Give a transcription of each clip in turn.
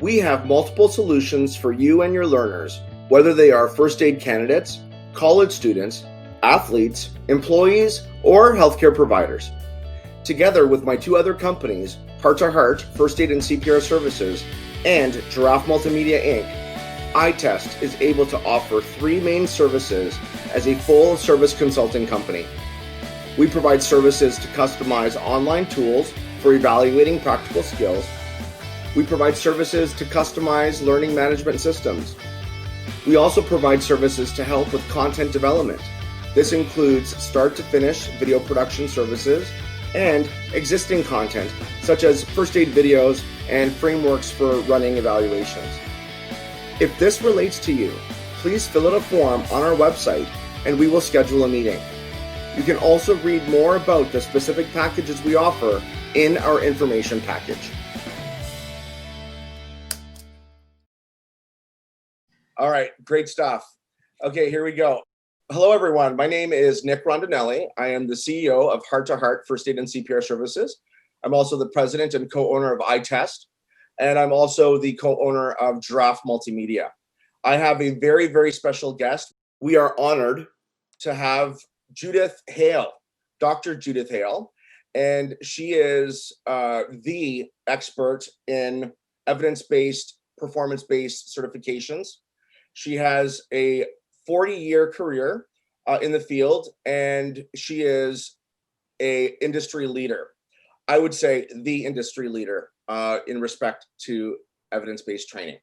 We have multiple solutions for you and your learners, whether they are first aid candidates, college students, athletes, employees, or healthcare providers. Together with my two other companies, Heart to Heart, First Aid and CPR Services, and Giraffe Multimedia Inc., iTest is able to offer three main services as a full-service consulting company. We provide services to customize online tools for evaluating practical skills. We provide services to customize learning management systems. We also provide services to help with content development. This includes start-to-finish video production services and existing content, such as first aid videos and frameworks for running evaluations. If this relates to you, please fill out a form on our website and we will schedule a meeting. You can also read more about the specific packages we offer in our information package. All right, great stuff. Okay, here we go. Hello, everyone. My name is Nick Rondinelli. I am the CEO of Heart to Heart First Aid and CPR Services. I'm also the president and co-owner of iTest, and I'm also the co-owner of Giraffe Multimedia. I have a very, very special guest. We are honored to have Judith Hale, Dr. Judith Hale, and she is the expert in evidence-based, performance-based certifications. She has a 40-year career in the field, and she is an industry leader. I would say the industry leader in respect to evidence-based training.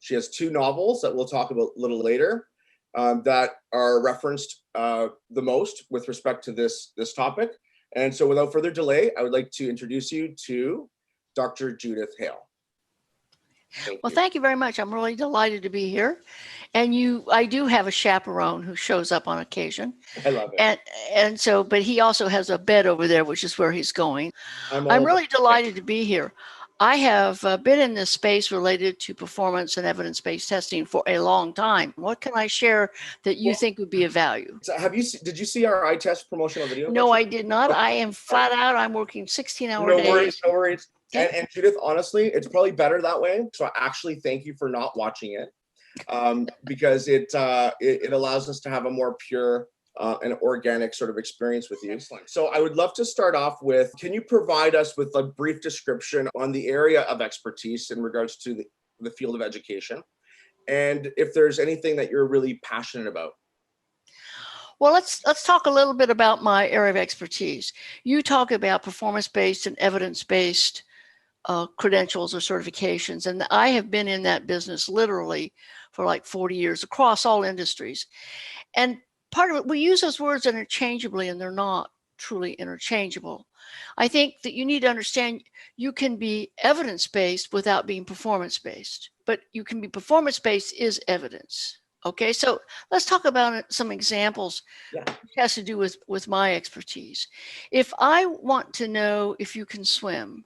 She has two novels that we'll talk about a little later that are referenced the most with respect to this topic. And so without further delay, I would like to introduce you to Dr. Judith Hale. Thank you very much. I'm really delighted to be here. And I do have a chaperone who shows up on occasion. I love it. But he also has a bed over there, which is where he's going. I'm really delighted to be here. I have been in this space related to performance and evidence-based testing for a long time. What can I share that you think would be of value? So did you see our iTest promotional video? No, I did not. I am flat out. I'm working 16-hour days. No worries. And Judith, honestly, it's probably better that way. So I actually thank you for not watching it because it allows us to have a more pure and organic sort of experience with you. Excellent. So I would love to start off with, can you provide us with a brief description on the area of expertise in regards to the field of education? And if there's anything that you're really passionate about? Well, let's talk a little bit about my area of expertise. You talk about performance-based and evidence-based credentials or certifications. And I have been in that business literally for like 40 years across all industries. And part of it, we use those words interchangeably and they're not truly interchangeable. I think that you need to understand you can be evidence-based without being performance-based, but you can be performance-based is evidence. Okay, so let's talk about some examples. Yeah. Which has to do with my expertise. If I want to know if you can swim,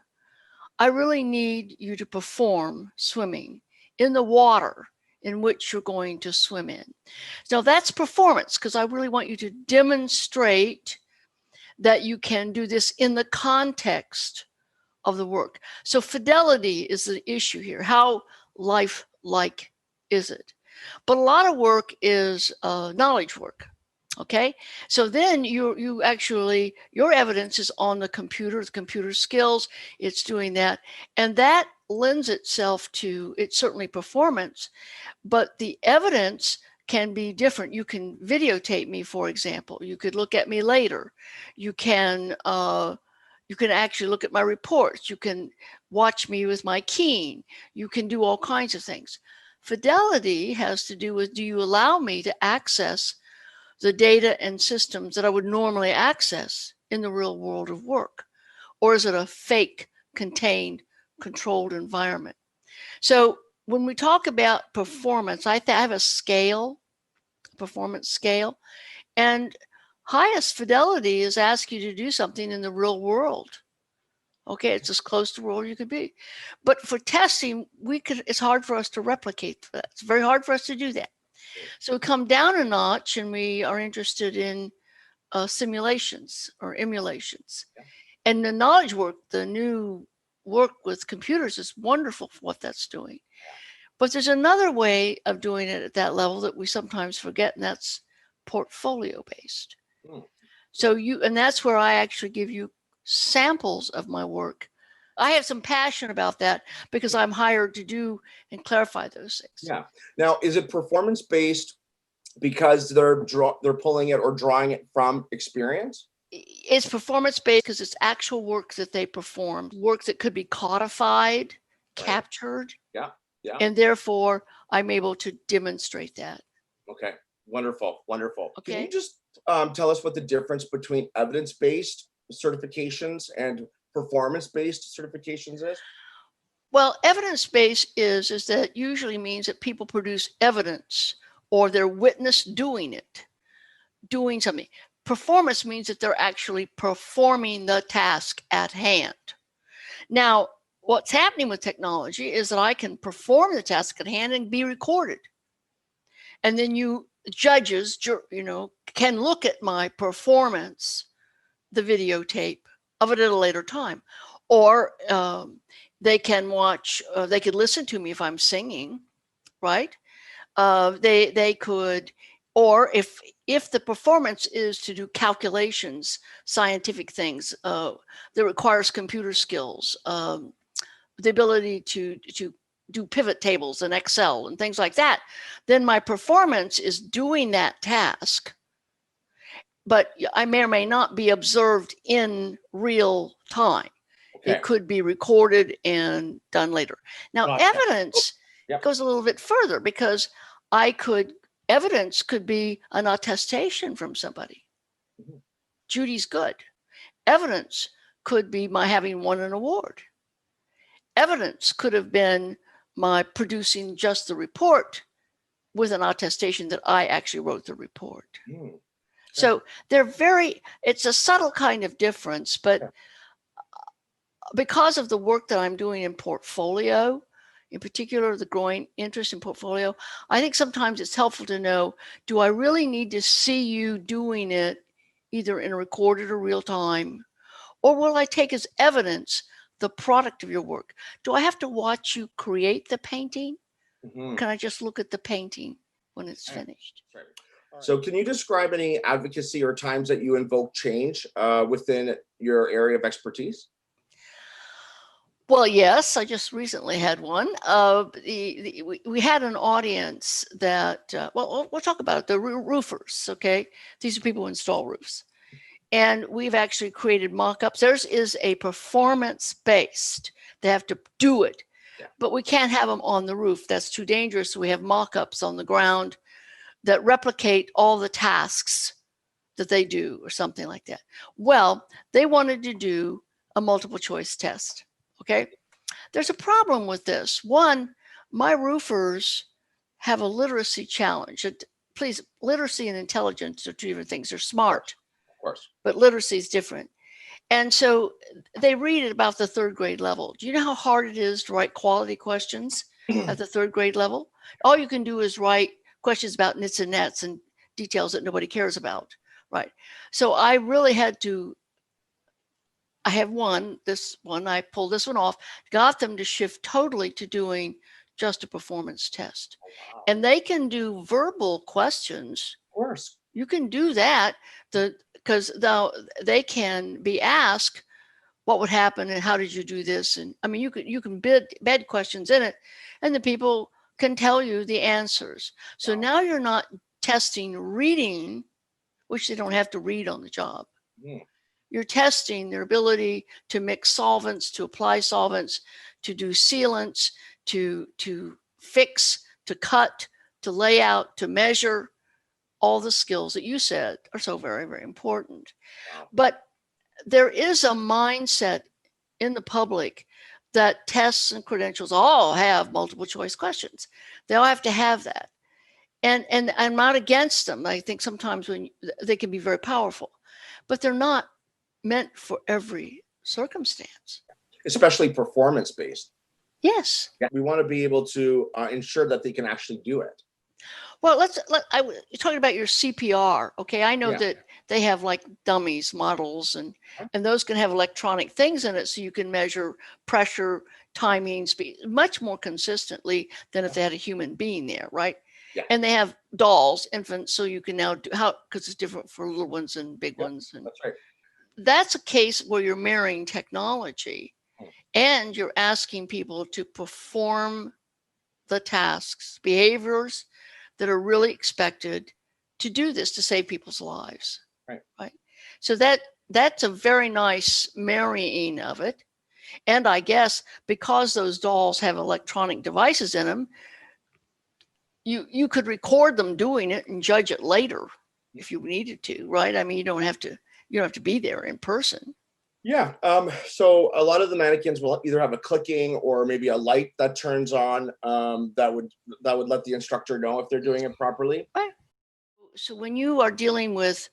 I really need you to perform swimming in the water in which you're going to swim in. Now that's performance because I really want you to demonstrate that you can do this in the context of the work. So fidelity is the issue here. How lifelike is it? But a lot of work is knowledge work. Okay, so then you actually, your evidence is on the computer skills, it's doing that. And that lends itself to, it's certainly performance, but the evidence can be different. You can videotape me, for example. You could look at me later. You can actually look at my reports. You can watch me with my keying. You can do all kinds of things. Fidelity has to do with, do you allow me to access the data and systems that I would normally access in the real world of work? Or is it a fake, contained, controlled environment? So when we talk about performance, I have a scale, performance scale, and highest fidelity is ask you to do something in the real world. Okay, it's as close to world you could be. But for testing, it's hard for us to replicate that. It's very hard for us to do that. So we come down a notch and we are interested in simulations or emulations. Yeah. And the knowledge work, the new work with computers is wonderful for what that's doing. But there's another way of doing it at that level that we sometimes forget, and that's portfolio based. So and that's where I actually give you samples of my work. I have some passion about that because I'm hired to do and clarify those things. Yeah. Now, is it performance based because they're pulling it or drawing it from experience? It's performance based because it's actual work that they performed, work that could be codified, captured. Yeah. Yeah. And therefore, I'm able to demonstrate that. Okay. Wonderful. Wonderful. Okay. Can you just tell us what the difference between evidence-based certifications and performance-based certifications is? Well, evidence-based is that usually means that people produce evidence or they're witness doing it, doing something. Performance means that they're actually performing the task at hand. Now, what's happening with technology is that I can perform the task at hand and be recorded. And then you judges, can look at my performance, the videotape of it at a later time. Or they can watch, they could listen to me if I'm singing, right? They could, or if the performance is to do calculations, scientific things that requires computer skills, the ability to do pivot tables in Excel and things like that, then my performance is doing that task, but I may or may not be observed in real time. Okay. It could be recorded and done later. Now, evidence goes a little bit further because evidence could be an attestation from somebody. Mm-hmm. Judy's good. Evidence could be my having won an award. Evidence could have been my producing just the report with an attestation that I actually wrote the report. Mm. So it's a subtle kind of difference, but because of the work that I'm doing in portfolio, in particular, the growing interest in portfolio, I think sometimes it's helpful to know, do I really need to see you doing it either in recorded or real time, or will I take as evidence the product of your work? Do I have to watch you create the painting? Mm-hmm. Or can I just look at the painting when it's finished? Right. So can you describe any advocacy or times that you invoke change within your area of expertise? Well, yes, I just recently had one. We had an audience that, we'll talk about it, the roofers, okay? These are people who install roofs. And we've actually created mock-ups. Theirs is a performance-based. They have to do it. Yeah. But we can't have them on the roof. That's too dangerous. So we have mock-ups on the ground that replicate all the tasks that they do or something like that. Well, they wanted to do a multiple choice test. Okay. There's a problem with this. One, my roofers have a literacy challenge. Please, literacy and intelligence are two different things. They're smart. Of course. But literacy is different. And so they read at about the third grade level. Do you know how hard it is to write quality questions at the third grade level? All you can do is write questions about nits and nets and details that nobody cares about. Right. So I really had to, I have I pulled this one off, got them to shift totally to doing just a performance test. Oh, wow. And they can do verbal questions. Of course. You can do that because now they can be asked what would happen and how did you do this? And I mean, you can bed questions in it and the people can tell you the answers. So now you're not testing reading, which they don't have to read on the job. Yeah. You're testing their ability to mix solvents, to apply solvents, to do sealants, to fix, to cut, to lay out, to measure, all the skills that you said are so very, very important. Wow. But there is a mindset in the public that tests and credentials all have multiple choice questions. They all have to have that. And I'm not against them. I think sometimes when they can be very powerful, but they're not meant for every circumstance. Especially performance-based. Yes. We want to be able to ensure that they can actually do it. Well, you're talking about your CPR. Okay. I know that they have like dummies models, and those can have electronic things in it, so you can measure pressure, timing, speed much more consistently than if they had a human being there, right? Yeah. And they have dolls, infants, so you can now do how, because it's different for little ones and big ones. And that's right. That's a case where you're marrying technology and you're asking people to perform the tasks, behaviors that are really expected to do this to save people's lives. Right. So that's a very nice marrying of it. And I guess because those dolls have electronic devices in them, you could record them doing it and judge it later if you needed to, right? I mean, you don't have to be there in person. Yeah. So a lot of the mannequins will either have a clicking or maybe a light that turns on that would let the instructor know if they're doing it properly. Right. So when you are dealing with,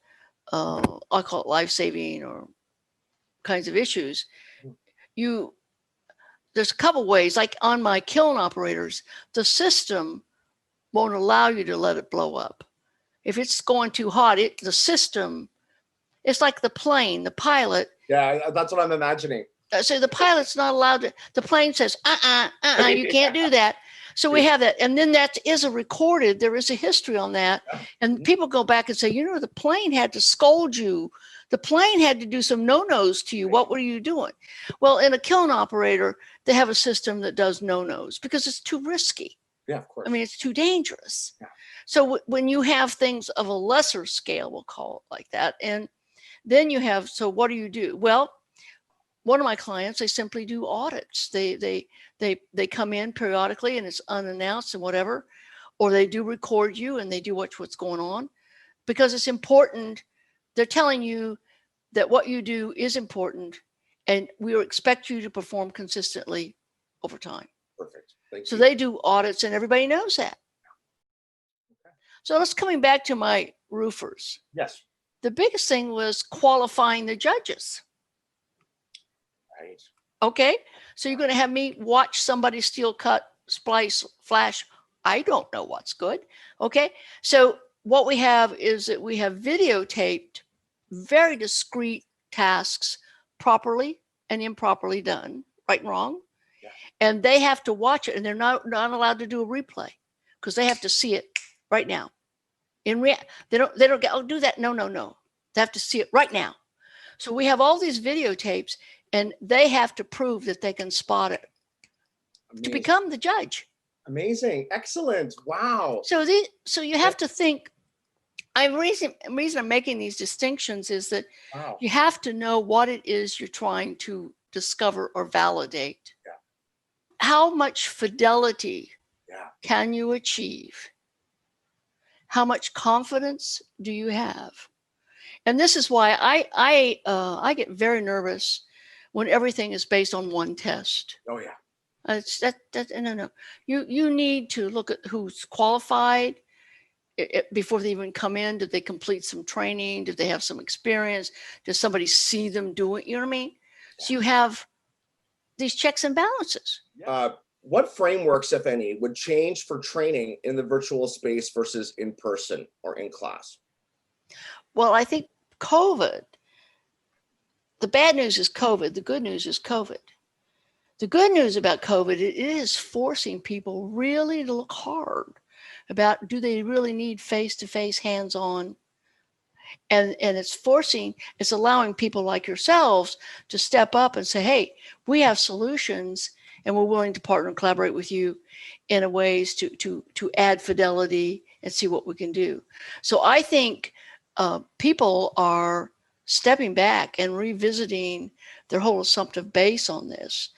I'll call it life-saving or kinds of issues, there's a couple ways. Like on my kiln operators, the system won't allow you to let it blow up. If it's going too hot, the system, it's like the plane, the pilot. Yeah, that's what I'm imagining. So the pilot's not allowed to, the plane says, you can't do that. So we have that. And then that is there is a history on that. And people go back and say, the plane had to scold you. The plane had to do some no-nos to you. What were you doing? Well, in a kiln operator, they have a system that does no-nos because it's too risky. Yeah, of course. I mean, it's too dangerous. Yeah. So when you have things of a lesser scale, we'll call it like that. And then you have, so what do you do? Well, one of my clients, they simply do audits. They come in periodically and it's unannounced and whatever, or they do record you and they do watch what's going on because it's important. They're telling you that what you do is important and we expect you to perform consistently over time. Perfect. Thank so you. They do audits and everybody knows that. Okay. So let's coming back to my roofers. Yes. The biggest thing was qualifying the judges. Right. Okay. So you're going to have me watch somebody steel cut, splice, flash. I don't know what's good. Okay. So what we have is that we have videotaped very discrete tasks properly and improperly done, right and wrong. Yeah. And they have to watch it and they're not allowed to do a replay because they have to see it right now. They don't get, do that. No. They have to see it right now. So we have all these videotapes and they have to prove that they can spot it. Amazing. To become the judge. Amazing. Excellent. Wow. So you have to think, the reason I'm making these distinctions is that you have to know what it is you're trying to discover or validate. Yeah. How much fidelity can you achieve? How much confidence do you have? And this is why I get very nervous when everything is based on one test. Oh yeah. No. You need to look at who's qualified before they even come in. Did they complete some training? Did they have some experience? Does somebody see them doing? You know what I mean? Yeah. So you have these checks and balances. What frameworks, if any, would change for training in the virtual space versus in person or in class? Well, I think COVID, the bad news is COVID. The good news is COVID. The good news about COVID, it is forcing people really to look hard about, do they really need face-to-face, hands-on? And it's allowing people like yourselves to step up and say, hey, we have solutions and we're willing to partner and collaborate with you in ways to add fidelity and see what we can do. So I think people are stepping back and revisiting their whole assumptive base on this.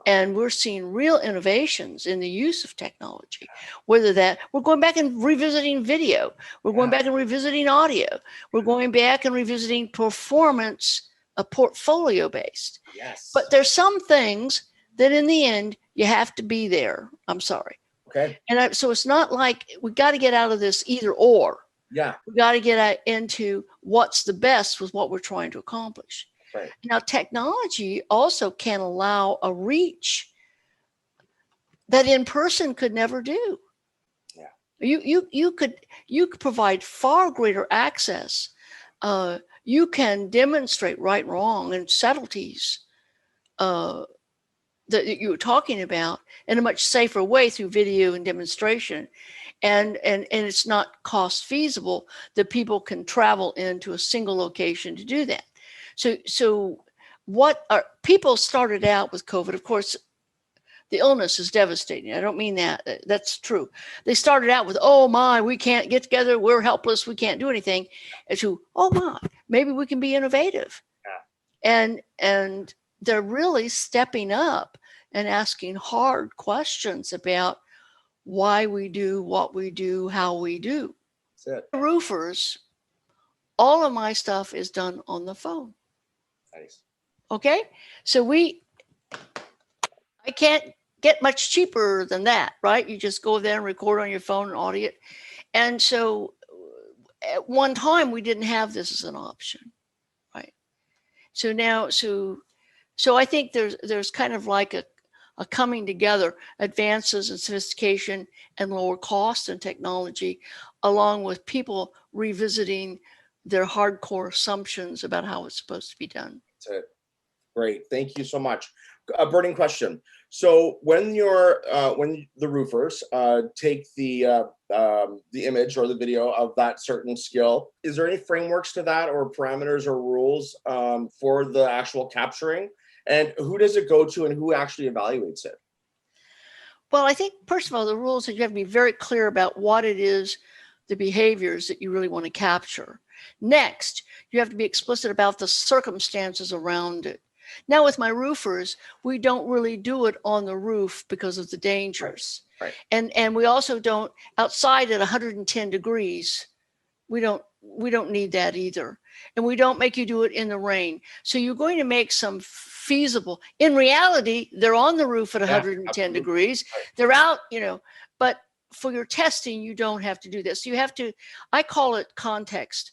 And we're seeing real innovations in the use of technology, whether that we're going back and revisiting video, we're going back and revisiting audio, we're going back and revisiting performance, a portfolio based. Yes. But there's some things that in the end, you have to be there. I'm sorry. Okay. And so it's not like we got to get out of this either or. Yeah. We got to get into what's the best with what we're trying to accomplish. Right. Now, technology also can allow a reach that in person could never do. Yeah. You could provide far greater access you can demonstrate right, wrong, and subtleties that you were talking about in a much safer way through video and demonstration. And it's not cost feasible that people can travel into a single location to do that. So what are people started out with COVID? Of course, the illness is devastating. I don't mean that. That's true. They started out with, oh my, we can't get together. We're helpless. We can't do anything. And to, oh my, maybe we can be innovative. Yeah. And they're really stepping up and asking hard questions about why we do what we do, how we do. That's it. Roofers, all of my stuff is done on the phone. Nice. Okay. So I can't get much cheaper than that, right? You just go there and record on your phone and audio it. And so at one time we didn't have this as an option, right? So now, so I think there's kind of like a coming together, advances in sophistication and lower cost and technology, along with people revisiting their hardcore assumptions about how it's supposed to be done. That's it. Great, thank you so much. A burning question. So when the roofers take the image or the video of that certain skill, is there any frameworks to that or parameters or rules for the actual capturing? And who does it go to and who actually evaluates it? Well, I think, first of all, the rules are you have to be very clear about what it is, the behaviors that you really want to capture. Next, you have to be explicit about the circumstances around it. Now, with my roofers, we don't really do it on the roof because of the dangers. Right. And we also don't, outside at 110 degrees, we don't need that either. And we don't make you do it in the rain. So you're going to make some feasible. In reality, they're on the roof at 110 degrees. Right. They're out, but for your testing, you don't have to do this. You have to, I call it context.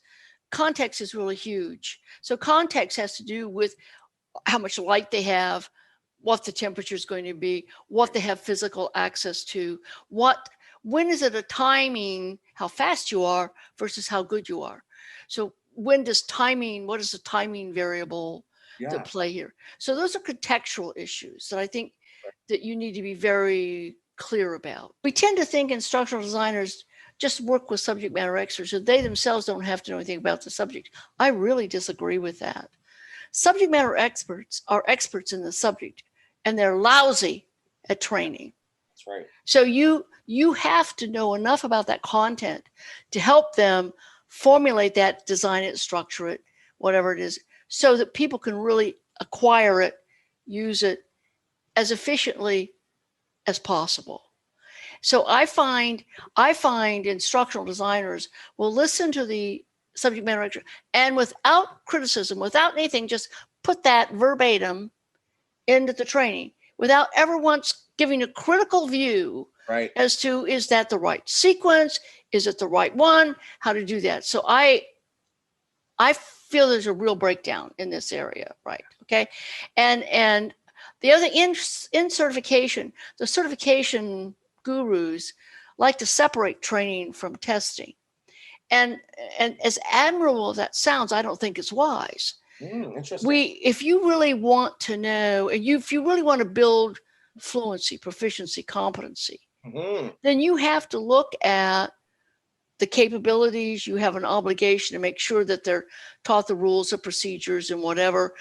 Context is really huge. So context has to do with how much light they have, what the temperature is going to be, what they have physical access to, when is it a timing, how fast you are versus how good you are. So what is the timing variable to play here? So those are contextual issues that I think that you need to be very clear about. We tend to think instructional designers just work with subject matter experts, so they themselves don't have to know anything about the subject. I really disagree with that. Subject matter experts are experts in the subject, and they're lousy at training. That's right. So you have to know enough about that content to help them formulate that, design it, structure it, whatever it is, so that people can really acquire it, use it as efficiently as possible. So I find instructional designers will listen to the subject matter expert and without criticism, without anything, just put that verbatim into the training without ever once giving a critical view as to, is that the right sequence? Is it the right one? How to do that? So I feel there's a real breakdown in this area, right? Okay. And the other in certification, the certification gurus like to separate training from testing. And as admirable as that sounds, I don't think it's wise. Interesting. If you really want to know, and if you really want to build fluency, proficiency, competency, then you have to look at the capabilities. You have an obligation to make sure that they're taught the rules, the procedures, and whatever,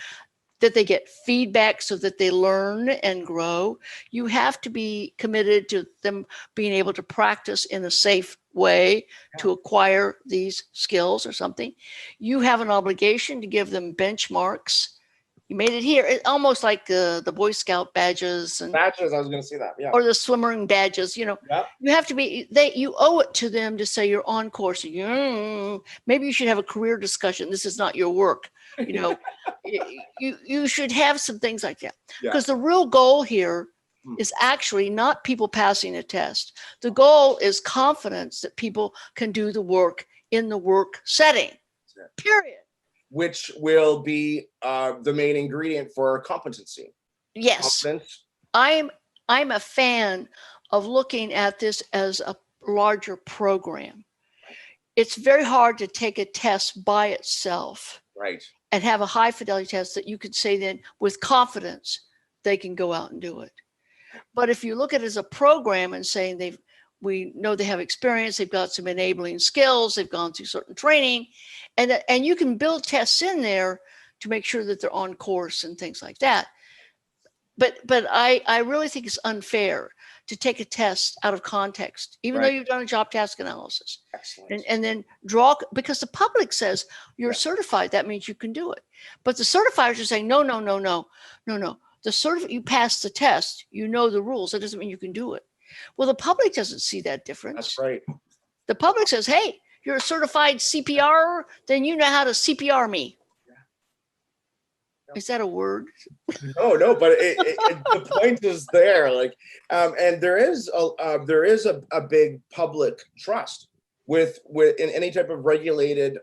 that they get feedback so that they learn and grow. You have to be committed to them being able to practice in a safe way to acquire these skills or something. You have an obligation to give them benchmarks. You made it here. It's almost like the Boy Scout badges. Badges, I was going to say that, yeah. Or the swimming badges, You have to be, you owe it to them to say you're on course. Maybe you should have a career discussion. This is not your work. You should have some things like that. Because the real goal here is actually not people passing a test. The goal is confidence that people can do the work in the work setting, period. Which will be the main ingredient for competency. Yes. Confidence. I'm a fan of looking at this as a larger program. It's very hard to take a test by itself Right. and have a high fidelity test that you could say then with confidence they can go out and do it. But if you look at it as a program and saying we know they have experience, they've got some enabling skills, they've gone through certain training, and you can build tests in there to make sure that they're on course and things like that. But I really think it's unfair to take a test out of context, even though you've done a job task analysis. Excellent. And then draw, because the public says you're certified, that means you can do it. But the certifiers are saying, no. You pass the test, you know the rules. That doesn't mean you can do it. Well, the public doesn't see that difference. That's right. The public says, hey, you're a certified CPR, then you know how to CPR me. Is that a word? No, but the point is there. Like, and there is a big public trust with in any type of regulated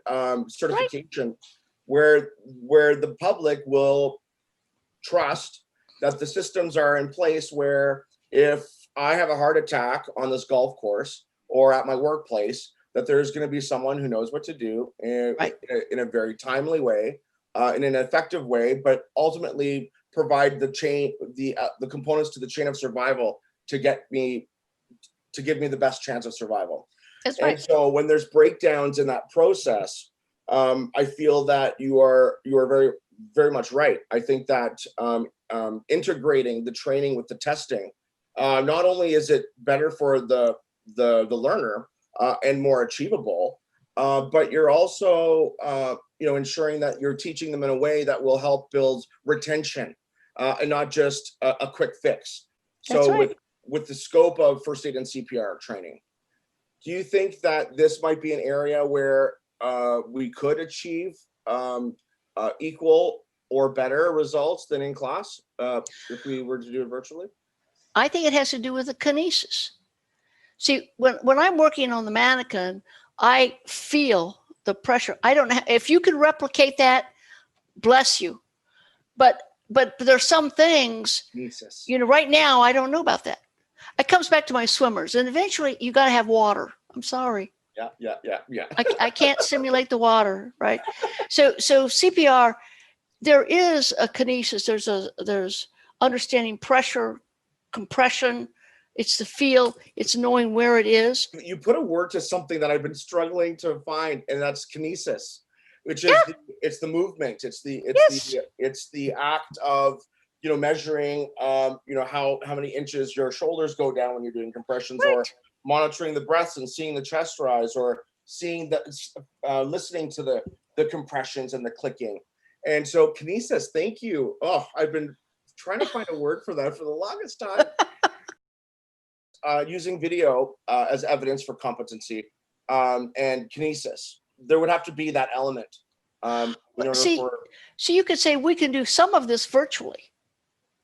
certification, where the public will trust that the systems are in place where if I have a heart attack on this golf course or at my workplace, that there's going to be someone who knows what to do in a very timely way, in an effective way, but ultimately provide the components to the chain of survival to give me the best chance of survival. That's right. And so when there's breakdowns in that process, I feel that you are very, very much right. I think that integrating the training with the testing, not only is it better for the learner and more achievable, but you're also ensuring that you're teaching them in a way that will help build retention and not just a quick fix. So with the scope of first aid and CPR training, do you think that this might be an area where we could achieve equal or better results than in class if we were to do it virtually? I think it has to do with the kinesis. See, when I'm working on the mannequin, I feel the pressure. I don't know if you can replicate that, bless you. But there's some things, right now, I don't know about that. It comes back to my swimmers, and eventually you got to have water. I'm sorry. Yeah. I can't simulate the water, right? So CPR, there is a kinesis. There's understanding pressure, compression. It's the feel. It's knowing where it is. You put a word to something that I've been struggling to find, and that's kinesis, which is it's the movement. It's the act of measuring how many inches your shoulders go down when you're doing compressions, or monitoring the breaths and seeing the chest rise, or seeing listening to the compressions and the clicking. And so kinesis, thank you. Oh, I've been trying to find a word for that for the longest time. Using video as evidence for competency and kinesis, there would have to be that element. So you could say we can do some of this virtually.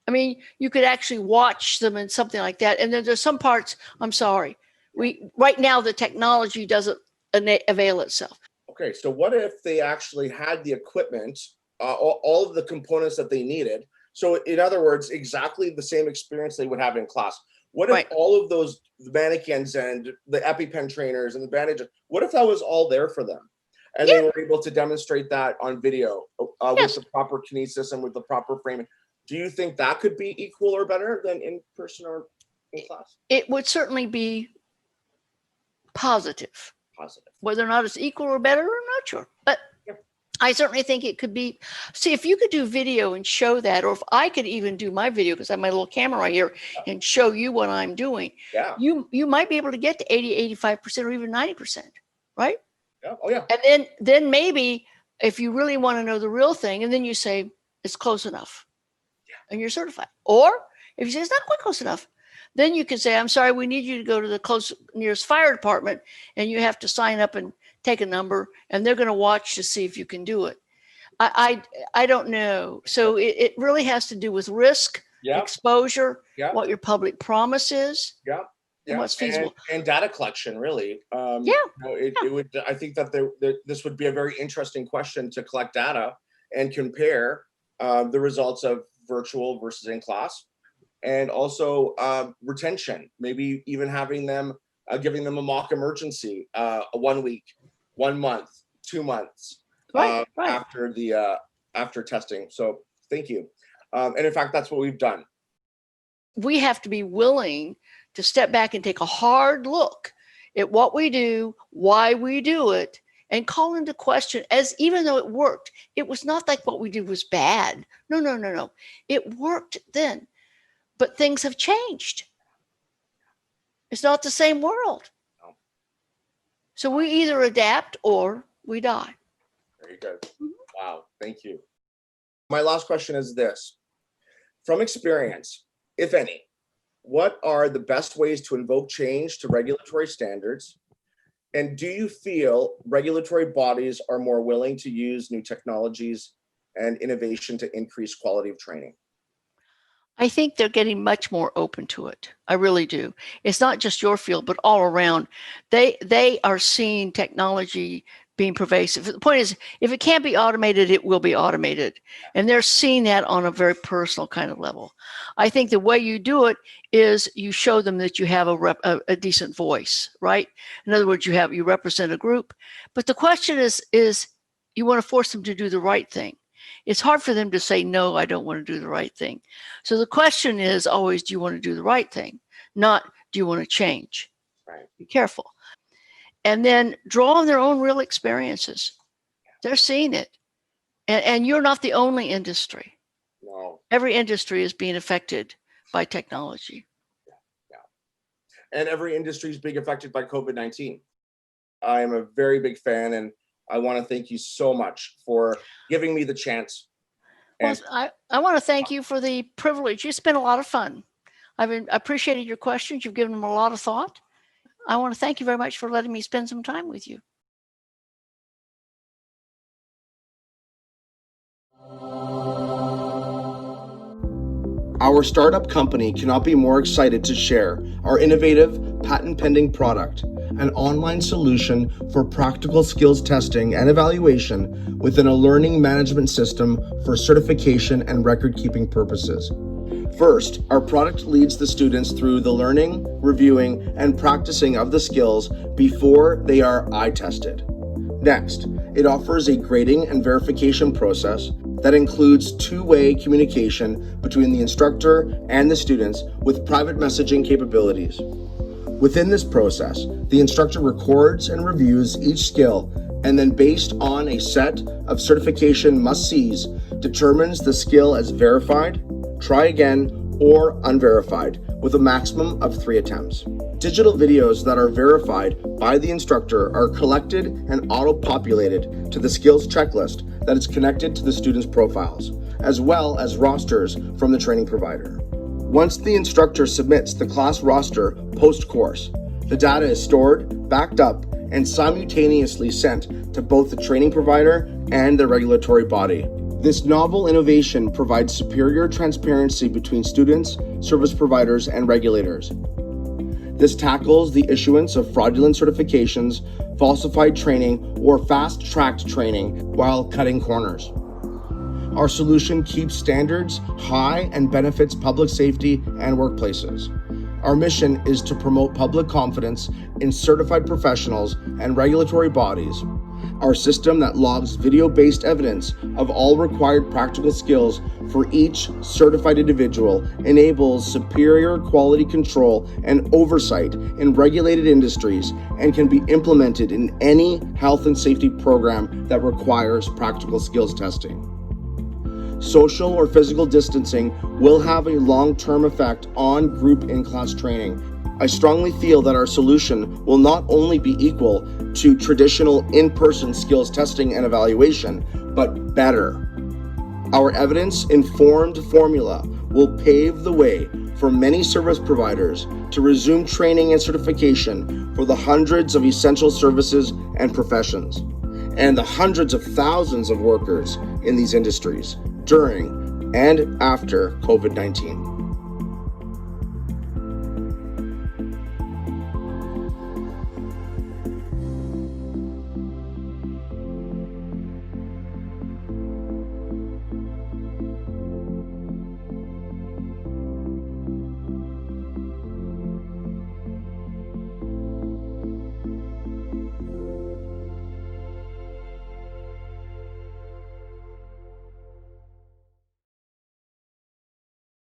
I mean, you could actually watch them and something like that. And then there's some parts, I'm sorry, right now the technology doesn't avail itself. Okay, so what if they actually had the equipment, all of the components that they needed? So in other words, exactly the same experience they would have in class. What if all of those mannequins and the EpiPen trainers and the bandages, what if that was all there for them? And they were able to demonstrate that on video with the proper kinesis and with the proper framing. Do you think that could be equal or better than in person or in class? It would certainly be positive. Whether or not it's equal or better, I'm not sure. But I certainly think it could be. See, if you could do video and show that, or if I could even do my video, because I have my little camera right here, and show you what I'm doing, you might be able to get to 80, 85%, or even 90%, right? Yeah. Oh, yeah. And then maybe if you really want to know the real thing, and then you say it's close enough, and you're certified. Or if you say it's not quite close enough, then you can say, I'm sorry, we need you to go to the nearest fire department, and you have to sign up and take a number, and they're going to watch to see if you can do it. I don't know. So it really has to do with risk, exposure, what your public promise is, and what's feasible. And data collection, really. It would. I think that this would be a very interesting question to collect data and compare the results of virtual versus in class, and also retention. Maybe even having them, giving them a mock emergency, 1 week, 1 month, 2 months, Right. after testing. So thank you. And in fact, that's what we've done. We have to be willing to step back and take a hard look at what we do, why we do it, and call into question, as even though it worked, it was not like what we did was bad. No. It worked then, but things have changed. It's not the same world. No. So we either adapt or we die. Very good. Wow. Thank you. My last question is this. From experience, if any, what are the best ways to invoke change to regulatory standards? And do you feel regulatory bodies are more willing to use new technologies and innovation to increase quality of training? I think they're getting much more open to it. I really do. It's not just your field, but all around. They are seeing technology being pervasive. The point is, if it can't be automated, it will be automated. And they're seeing that on a very personal kind of level. I think the way you do it is you show them that you have a decent voice, right? In other words, you represent a group. But the question is you want to force them to do the right thing. It's hard for them to say, no, I don't want to do the right thing. So the question is always, do you want to do the right thing? Not, do you want to change? Right. Be careful. And then draw on their own real experiences. They're seeing it. And you're not the only industry. No. Every industry is being affected by technology. Yeah. And every industry is being affected by COVID-19. I am a very big fan, and I want to thank you so much for giving me the chance. Well, I want to thank you for the privilege. It's been a lot of fun. I've appreciated your questions. You've given them a lot of thought. I want to thank you very much for letting me spend some time with you. Our startup company cannot be more excited to share our innovative, patent-pending product, an online solution for practical skills testing and evaluation within a learning management system for certification and record-keeping purposes. First, our product leads the students through the learning, reviewing, and practicing of the skills before they are eye tested. Next, it offers a grading and verification process that includes two-way communication between the instructor and the students with private messaging capabilities. Within this process, the instructor records and reviews each skill and then, based on a set of certification must-sees, determines the skill as verified, try again, or unverified, with a maximum of 3 attempts. Digital videos that are verified by the instructor are collected and auto-populated to the skills checklist that is connected to the students' profiles, as well as rosters from the training provider. Once the instructor submits the class roster post-course, the data is stored, backed up, and simultaneously sent to both the training provider and the regulatory body. This novel innovation provides superior transparency between students, service providers, and regulators. This tackles the issuance of fraudulent certifications, falsified training, or fast-tracked training while cutting corners. Our solution keeps standards high and benefits public safety and workplaces. Our mission is to promote public confidence in certified professionals and regulatory bodies. Our system that logs video-based evidence of all required practical skills for each certified individual enables superior quality control and oversight in regulated industries and can be implemented in any health and safety program that requires practical skills testing. Social or physical distancing will have a long-term effect on group in-class training. I strongly feel that our solution will not only be equal to traditional in-person skills testing and evaluation, but better. Our evidence-informed formula will pave the way for many service providers to resume training and certification for the hundreds of essential services and professions, and the hundreds of thousands of workers in these industries during and after COVID-19.